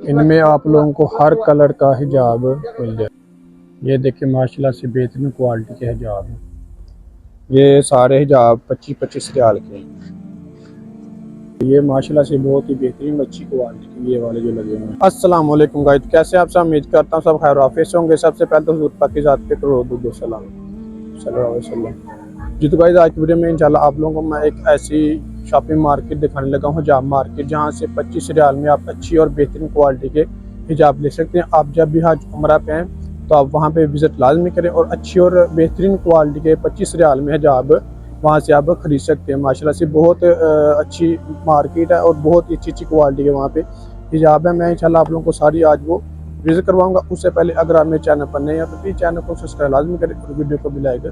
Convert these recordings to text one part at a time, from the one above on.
इनमें आप लोगों को हर कलर का हिजाब मिल जाए। ये देखिए माशाल्लाह से बेहतरीन क्वालिटी के हिजाब हैं। ये सारे हिजाब 25-25 रियाल के हैं। ये माशाल्लाह से बहुत ही बेहतरीन अच्छी क्वालिटी के ये वाले जो लगे हुए हैं। अस्सलाम वालेकुम गाइस, कैसे आप सब? उम्मीद करता हूँ सब खैर आफियत से होंगे। सबसे पहले तो हुजूर पाक की ज़ात पे करोड़ों दुरूद व सलाम सल्लल्लाहु अलैहि वसल्लम। जी तो गाइस, आज की वीडियो में इंशाल्लाह आप लोगों को मैं एक ऐसी शॉपिंग मार्केट दिखाने लगा हूँ, हिजाब मार्केट, जहाँ से 25 रियाल में आप अच्छी और बेहतरीन क्वालिटी के हिजाब ले सकते हैं। आप जब भी हज उम्रा पे हैं तो आप वहाँ पे विज़िट लाजमी करें और अच्छी और बेहतरीन क्वालिटी के 25 रियाल में हिजाब वहाँ से आप खरीद सकते हैं। माशाल्लाह से बहुत अच्छी मार्केट है और बहुत ही अच्छी क्वालिटी के वहाँ पे हिजाब है। मैं इंशाल्लाह आप लोगों को सारी आज वो विजिट करवाऊंगा। उससे पहले अगर आप मेरे चैनल पर नहीं है तो प्लीज़ चैनल को सब्सक्राइब लाजमी करें और वीडियो को भी लाइक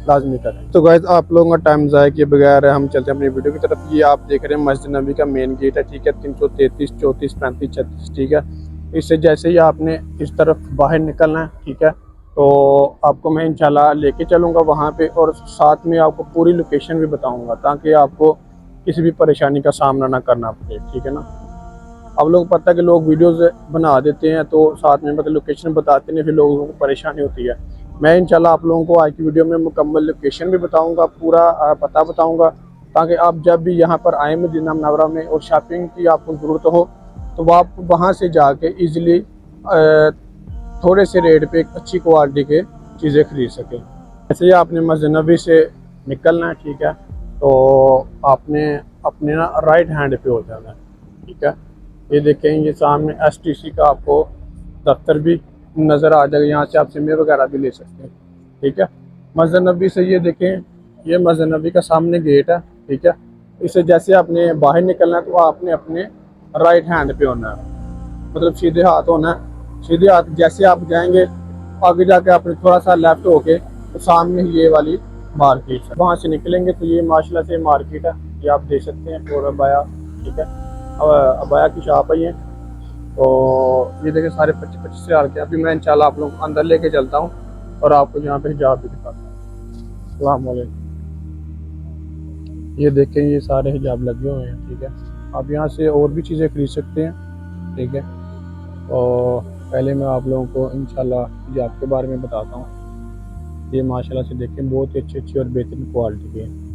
लाजमी करें। तो गाइस, आप लोगों का टाइम ज़ाया किए बगैर हम चलते हैं अपनी वीडियो की तरफ। ये आप देख रहे हैं मस्जिद नबी का मेन गेट है, ठीक है। 333, 34, 35, 36, ठीक है। इससे जैसे ही आपने इस तरफ बाहर निकलना है, ठीक है, तो आपको मैं इंशाल्लाह लेके चलूँगा वहाँ पे और साथ में आपको पूरी लोकेशन भी बताऊँगा, ताकि आपको किसी भी परेशानी का सामना ना करना पड़े, ठीक है ना। आप लोगों को पता है कि लोग वीडियोस बना देते हैं तो साथ में मतलब लोकेशन बताते नहीं, फिर लोगों को परेशानी होती है। मैं इंशाल्लाह आप लोगों को आज की वीडियो में मुकम्मल लोकेशन भी बताऊंगा, पूरा पता बताऊंगा, ताकि आप जब भी यहाँ पर आए मदीना मुनव्वरा में और शॉपिंग की आपको ज़रूरत हो तो आप वहाँ से जाके ईज़िली थोड़े से रेट पे एक अच्छी क्वालिटी के चीज़ें खरीद सकें। जैसे ही आपने मस्जिद नबी से निकलना है, ठीक है, तो आपने अपने ना राइट हैंड पे हो जाना है, ठीक है। ये देखें, ये सामने एसटीसी का आपको दफ्तर भी नज़र आ जाएगा। यहाँ से आप सिमे वगैरह भी ले सकते हैं, ठीक है। मस्जिद नबी से ये देखें, ये मस्जिद नबी का सामने गेट है, ठीक है। इससे जैसे आपने बाहर निकलना है तो आपने अपने राइट हैंड पे होना है, मतलब सीधे हाथ होना है। सीधे हाथ जैसे आप जाएंगे आगे जाके आपने थोड़ा सा लेफ्ट होके तो सामने ये वाली मार्केट है, वहाँ से निकलेंगे तो ये माशाल्लाह से मार्केट है। ये आप देख सकते हैं और अबाया, ठीक है, अबाया की शॉप है ये। तो ये देखें सारे 25-25 से के। अभी मैं इंशाल्लाह आप लोगों को अंदर लेके चलता हूँ और आपको यहाँ पे हिजाब भी दिखाता हूँ। अस्सलाम वालेकुम। ये देखें, ये सारे हिजाब लगे हुए हैं, ठीक है। आप यहाँ से और भी चीज़ें खरीद सकते हैं, ठीक है। और पहले मैं आप लोगों को इंशाल्लाह हिजाब के बारे में बताता हूँ। ये माशाल्लाह से देखें बहुत ही अच्छी और बेहतरीन क्वालिटी के हैं।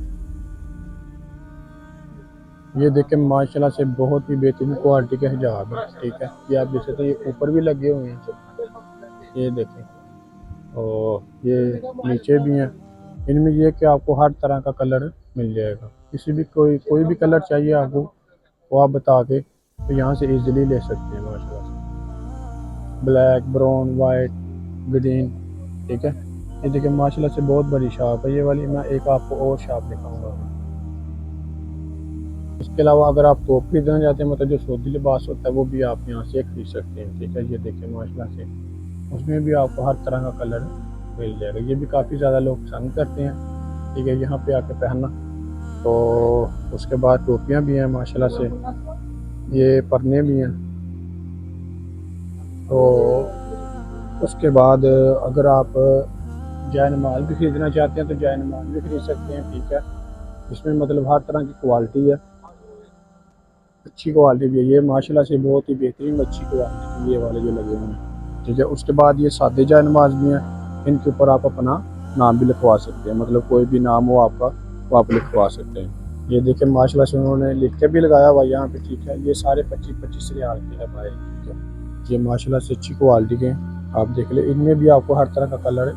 ये देखें माशाल्लाह से बहुत ही बेहतरीन क्वालिटी के हिजाब है, ठीक है। ये आप देख सकते हैं, ये ऊपर भी लगे हुए हैं, ये देखें, और ये नीचे भी हैं। इनमें ये कि आपको हर तरह का कलर मिल जाएगा। किसी भी कोई भी कलर चाहिए आपको वो आप बता के तो यहाँ से इजीली ले सकते हैं माशाल्लाह से। ब्लैक, ब्राउन, वाइट, ग्रीन, ठीक है। ये देखिए माशाल्लाह से बहुत बड़ी शॉप है ये वाली। मैं एक आपको और शॉप दिखाऊंगा। इसके अलावा अगर आप टॉप खरीदना चाहते हैं, मतलब जो सऊदी लिबास होता है, वो भी आप यहाँ से खरीद सकते हैं, ठीक है। ये देखिए माशाल्लाह से उसमें भी आपको हर तरह का कलर मिल जाएगा। ये भी काफ़ी ज़्यादा लोग पसंद करते हैं, ठीक है, यहाँ पे आके पहनना। तो उसके बाद टोपियाँ भी हैं माशाल्लाह से, ये परने भी हैं। तो उसके बाद अगर आप जै नमाज भी ख़रीदना चाहते हैं तो जै नमाज भी खरीद सकते हैं, ठीक है। इसमें मतलब हर तरह की क्वालिटी है, अच्छी क्वालिटी भी है। ये माशाल्लाह से बहुत ही बेहतरीन अच्छी क्वालिटी ये वाले जो लगे हुए हैं, ठीक है। उसके बाद ये सादे जै नमाज भी हैं, इनके ऊपर आप अपना नाम भी लिखवा सकते हैं, मतलब कोई भी नाम हो आपका वो आप लिखवा सकते हैं। ये देखिए माशाल्लाह से उन्होंने लिख के भी लगाया हुआ यहाँ पे, ठीक है। ये सारे 25-25 रियाल के है भाई, ठीक है। ये माशाल्लाह से अच्छी क्वालिटी के आप देख ले। इनमें भी आपको हर तरह का कलर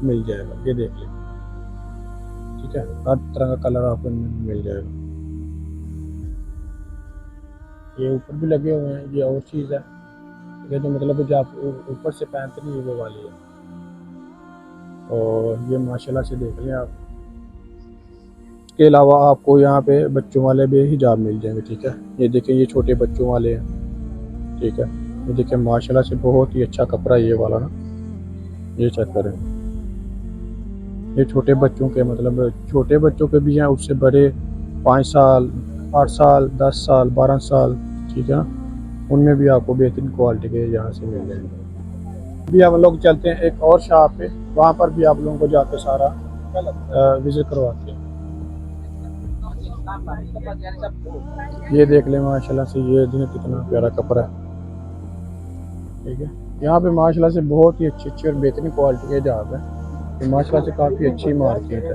मिल जाएगा, ये देख ले, ठीक है। हर तरह का कलर आपको इनमें मिल जाएगा। ये ऊपर भी लगे हुए हैं, ये और चीज़ है, ठीक है, जो मतलब जो आप ऊपर से पहनते नहीं वो वाली है। और ये माशाल्लाह से देख लें आप। इसके अलावा आपको यहाँ पे बच्चों वाले भी हिजाब मिल जाएंगे, ठीक है। ये देखें, ये छोटे बच्चों वाले हैं, ठीक है। ये देखें माशाल्लाह से बहुत ही अच्छा कपड़ा है ये वाला ना, ये चेक करें। ये छोटे बच्चों के, मतलब छोटे बच्चों के भी हैं, उससे बड़े 5 साल, 8 साल, 10 साल, 12 साल, ठीक है ना। उनमें भी आपको बेहतरीन क्वालिटी के यहाँ से मिल जाएंगे। अभी हम लोग चलते हैं एक और शॉप पे, वहाँ पर भी आप लोगों को जाके सारा विजिट करवाते हैं। ये देख लें माशाल्लाह से, ये देखिए कितना प्यारा कपड़ा है, ठीक है। यहाँ पे माशाल्लाह से बहुत ही अच्छी और बेहतरीन क्वालिटी के हिजाब है। ये माशाल्लाह से काफ़ी अच्छी मार्केट है।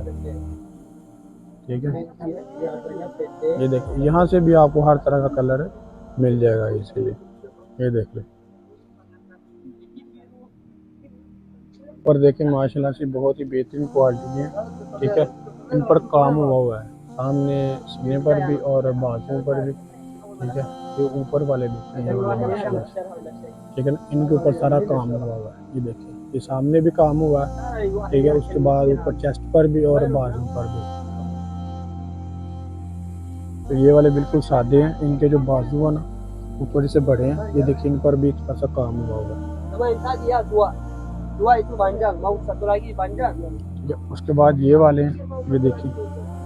ठीक है, ये देखिए यहाँ से भी आपको हर तरह का कलर मिल जाएगा इसीलिए। ये देख लो, और देखिए माशाल्लाह से बहुत ही बेहतरीन क्वालिटी के हैं। ठीक है, इन पर काम हुआ है, सामने सीने पर भी और बाजुओं पर भी। ठीक है, ये ऊपर वाले देखें, ये वाले माशाल्लाह से, ठीक है ना, इनके ऊपर सारा काम हुआ है। ये देखिए, ये सामने भी काम हुआ है। ठीक है, उसके बाद ऊपर चेस्ट पर भी और बाजू पर भी। तो ये वाले बिल्कुल सादे हैं, इनके जो बाजू है ना वो थोड़े से बड़े हैं। ये देखिए, इन पर भी थोड़ा सा काम हुआ है। ठीक है, उसके बाद ये वाले हैं, ये देखिए,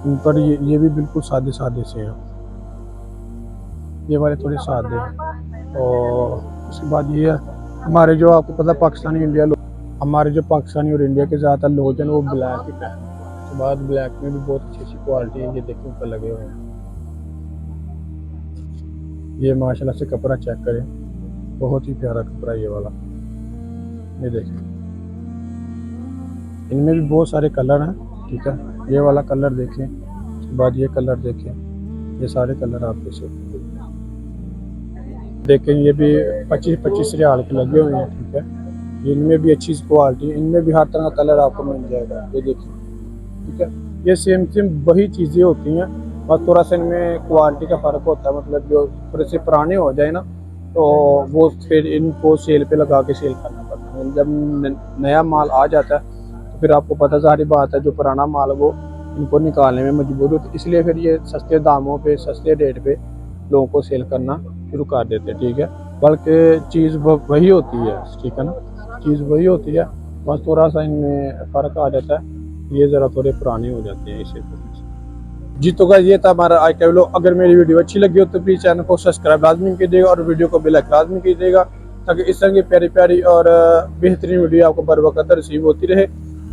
इन पर ये भी बिल्कुल सादे सादे से हैं। ये वाले थोड़े सादे हैं। और उसके बाद ये हमारे जो, आपको पता, पाकिस्तानी इंडिया लोग, हमारे जो पाकिस्तानी और इंडिया के ज़्यादातर लोग हैं वो ब्लैक ही पहनते हैं। उसके बाद ब्लैक में भी बहुत अच्छी क्वालिटी है। ये देखिए ऊपर लगे हुए हैं। ये माशाल्लाह से कपड़ा चेक करें, बहुत ही प्यारा कपड़ा ये वाला। ये देखिए, इनमें भी बहुत सारे कलर हैं। ठीक है, ये वाला कलर देखें, उसके बाद ये कलर देखें, ये सारे कलर आप देखें। ये भी 25-25 रियाल के लगे हुए हैं। ठीक है, इनमें भी अच्छी क्वालिटी, इनमें भी हर तरह का कलर आपको मिल जाएगा। ये देखिए, ठीक है, ये सेम वही चीज़ें होती हैं, और थोड़ा सा इनमें क्वालिटी का फ़र्क होता है। मतलब जो थोड़े से पुराने हो जाए ना, तो वो फिर इनको सेल पे लगा के सेल करना पड़ता है। जब नया माल आ जाता है तो फिर आपको पता, सारी बात है, जो पुराना माल वो इनको निकालने में मजबूर होती है। इसलिए फिर ये सस्ते दामों पे, सस्ते रेट पे लोगों को सेल करना शुरू कर देते हैं। ठीक है, बल्कि चीज़ वही होती है। ठीक है ना, चीज़ वही होती है, बस थोड़ा सा इनमें फ़र्क आ जाता है। ये ज़रा थोड़े पुराने हो जाते हैं इसी वजह से। जी, तो गाइस ये था हमारा आज का वीडियो। अगर मेरी वीडियो अच्छी लगी हो तो प्लीज़ चैनल को सब्सक्राइब लाजमी कीजिएगा और वीडियो को बेल आइकन लाजमी कीजिएगा, ताकि इस तरह की प्यारी प्यारी और बेहतरीन वीडियो आपको बर वक्त रिसीव होती रहे।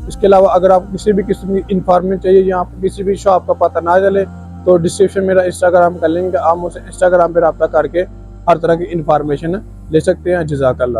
इसके अलावा अगर आपको किसी भी किस्म की इंफॉर्मेशन चाहिए या आपको किसी भी शॉप का पता ना चले, तो डिस्क्रिप्शन मेरा इंस्टाग्राम का लिंक है, आप मुझसे इंस्टाग्राम पर रब्ता करके हर तरह की इंफॉर्मेशन ले सकते हैं। जज़ाकल्लाह।